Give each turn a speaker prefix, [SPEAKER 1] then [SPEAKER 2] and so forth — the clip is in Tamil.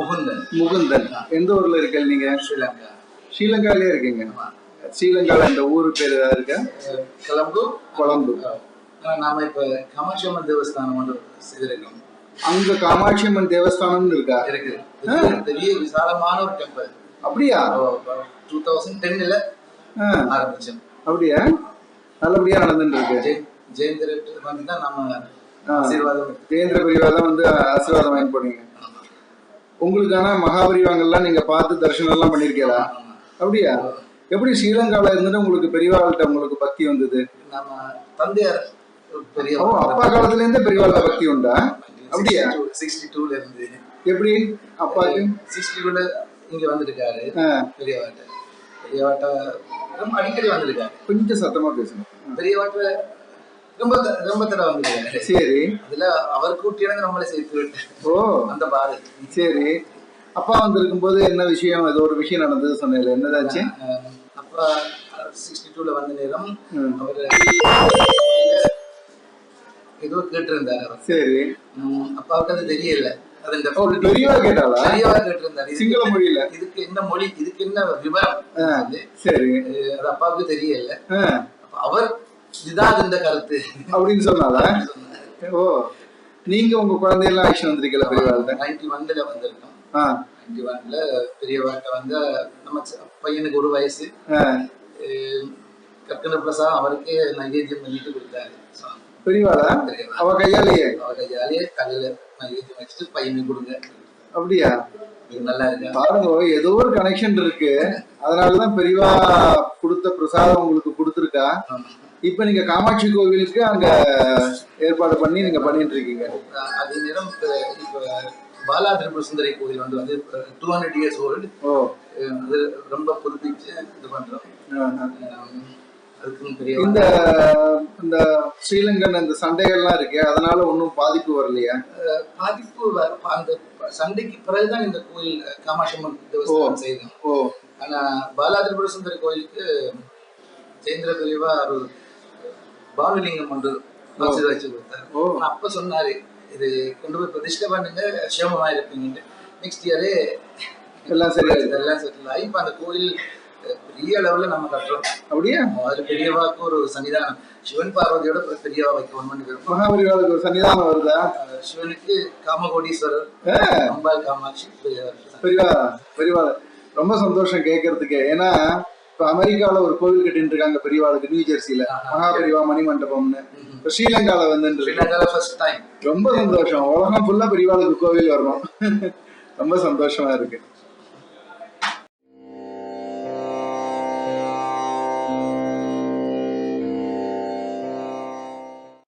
[SPEAKER 1] முகுந்தன்.
[SPEAKER 2] முகுந்தன். எந்த ஊர்ல இருக்க நீங்க?
[SPEAKER 1] ஸ்ரீலங்கா.
[SPEAKER 2] ஸ்ரீலங்காலே இருக்கீங்க. ஸ்ரீலங்கால இந்த ஊரு பேரு ஏதாவது இருக்கா?
[SPEAKER 1] கொலம்பு.
[SPEAKER 2] கொலம்பு.
[SPEAKER 1] நாம இப்ப காமாட்சி அம்மன் தேவஸ்தானம் ஒன்று செய்திருக்கோம்.
[SPEAKER 2] அங்க காமாட்சி அம்மன் தேவஸ்தானம் இருக்கா?
[SPEAKER 1] இருக்கு. பெரிய விசாலமான ஒரு டெம்பிள்.
[SPEAKER 2] அப்படியா?
[SPEAKER 1] 2010ல ஆரம்பிச்சோம்.
[SPEAKER 2] அப்படியா? நல்லபடியா நடந்துட்டு இருக்கு.
[SPEAKER 1] ஜெயந்திர வந்து தான் நம்ம ஆசீர்வாதம்,
[SPEAKER 2] ஜெயந்திர பிரிவாதான் வந்து ஆசீர்வாதம் வாங்கி போனீங்க. உங்களுக்கான மகாபரிவாங்கள்லாம் நீங்க பார்த்து தரிசனம் எல்லாம் பண்ணிருக்கீங்களா? அப்படியா? எப்படி ஸ்ரீலங்கால இருந்துட்டு உங்களுக்கு பெரியவாள்கிட்ட உங்களுக்கு பக்தி வந்தது?
[SPEAKER 1] நம்ம தந்தையார் பெரிய
[SPEAKER 2] அப்பா காலத்துல இருந்தே பெரியவாள்கிட்ட பக்தி உண்டா? அப்படியா?
[SPEAKER 1] 62ல இருந்து. எப்படி
[SPEAKER 2] அப்பாக்கு
[SPEAKER 1] 62ல இங்க வந்திருக்காரு. பெரியவாட்ட ரொம்ப அடிக்கடி வந்திருக்காரு.
[SPEAKER 2] கொஞ்சம் சத்தமா பேசுங்க.
[SPEAKER 1] பெரியவாட்ட ரொம்ப தடவை வந்திருக்காரு.
[SPEAKER 2] சரி.
[SPEAKER 1] அதுல அவர் கூட்டியானது நம்மளே சேர்த்து விட்டு.
[SPEAKER 2] ஓ,
[SPEAKER 1] அந்த பாரு.
[SPEAKER 2] சரி. அப்பா வந்திருக்கும் போது என்ன விஷயம், ஏதோ ஒரு விஷயம் நடந்தது சொன்னீங்க, என்னதாச்சு?
[SPEAKER 1] அப்பா 62ல வந்த நேரம் அவர் ஏதோ கேட்டு இருந்தாரு.
[SPEAKER 2] சரி.
[SPEAKER 1] அப்பாவுக்கு அது தெரியல. அது இந்த
[SPEAKER 2] பெரியவா கேட்டாளா?
[SPEAKER 1] பெரியவா கேட்டு இருந்தாரு
[SPEAKER 2] சிங்கள மொழியில.
[SPEAKER 1] இதுக்கு என்ன மொழி, இதுக்கு என்ன விவரம்?
[SPEAKER 2] சரி.
[SPEAKER 1] அது அப்பாவுக்கு தெரியல. அவர் இதுதான் இந்த கருத்து
[SPEAKER 2] அப்படின்னு சொன்னால. ஓ, நீங்க உங்க குழந்தையெல்லாம் ஆக்ஷன் வந்திருக்கல பெரியவாள்கிட்ட?
[SPEAKER 1] 91ல வந்திருக்கோம். 91ல பெரியவாட்ட வந்து நம்ம பையனுக்கு 1 வயசு. கற்கன பிரசாத் அவருக்கு நைவேத்தியம் பண்ணிட்டு கொடுத்தாரு.
[SPEAKER 2] பெரியவாளா? அவ கையாலேயே
[SPEAKER 1] கல்ல நைவேத்தியம் வச்சுட்டு பையனுக்கு கொடுங்க.
[SPEAKER 2] அப்படியா?
[SPEAKER 1] நல்லா இருக்கு.
[SPEAKER 2] பாருங்க, ஏதோ ஒரு கனெக்ஷன் இருக்கு. அதனாலதான் பெரியவா கொடுத்த பிரசாதம் உங்களுக்கு கொடுத்துருக்கா. இப்ப நீங்க காமாட்சி கோவிலுக்கு அங்க ஏற்பாடு பண்ணி நீங்க பண்ணிட்டு இருக்கீங்க.
[SPEAKER 1] அதே நேரம் இப்ப பாலா திரிபுர சுந்தரி கோவில் வந்து 200 years old. அது ரொம்ப புதுப்பிச்சு இது பண்றோம்.
[SPEAKER 2] இந்த இந்த ஸ்ரீலங்கன் இந்த சண்டைகள்லாம் இருக்கு, அதனால ஒன்றும் பாதிப்பு வரலையா?
[SPEAKER 1] பாதிப்பு அந்த சண்டைக்கு பிறகுதான் இந்த கோயில் காமாட்சி அம்மன் தேவஸ்தானம் செய்தோம். ஆனா பாலா திரிபுர சுந்தரி கோயிலுக்கு ஜெயந்திர பெரியவா ஒரு பானுலிங்கம் ஒன்று ஆசீர்வதிச்சு கொடுத்தாரு. அப்ப சொன்னாரு, இது கொண்டு போய் பிரதிஷ்டை பண்ணுங்க, சேமமா இருப்பீங்க. நெக்ஸ்ட் இயரே எல்லாம் செட்டில் ஆகி இப்ப அந்த கோயில் பெரிய லெவல்ல நம்ம கட்டுறோம். அப்படியே அது பெரியவாக்கு ஒரு சன்னிதானம், சிவன் பார்வதியோட பெரியவா வைக்கணும்னு.
[SPEAKER 2] மகாபரிவாளுக்கு ஒரு சன்னிதானம் வருதா?
[SPEAKER 1] சிவனுக்கு காமகோடீஸ்வரர், அம்பாள் காமாட்சி,
[SPEAKER 2] பெரியவா. ரொம்ப சந்தோஷம் கேட்கறதுக்கு. ஏன்னா இப்ப அமெரிக்கால ஒரு கோவில் கட்டிட்டு இருக்காங்க பெரியவாளுக்கு, நியூ ஜெர்சியில மகாபரிவா மணி மண்டபம்னு. இப்ப ஸ்ரீலங்கால வந்து
[SPEAKER 1] ஃபர்ஸ்ட் டைம்.
[SPEAKER 2] ரொம்ப சந்தோஷம். உலகம் ஃபுல்லா பெரியவாளுக்கு கோவில் வரணும். ரொம்ப சந்தோஷமா இருக்கு.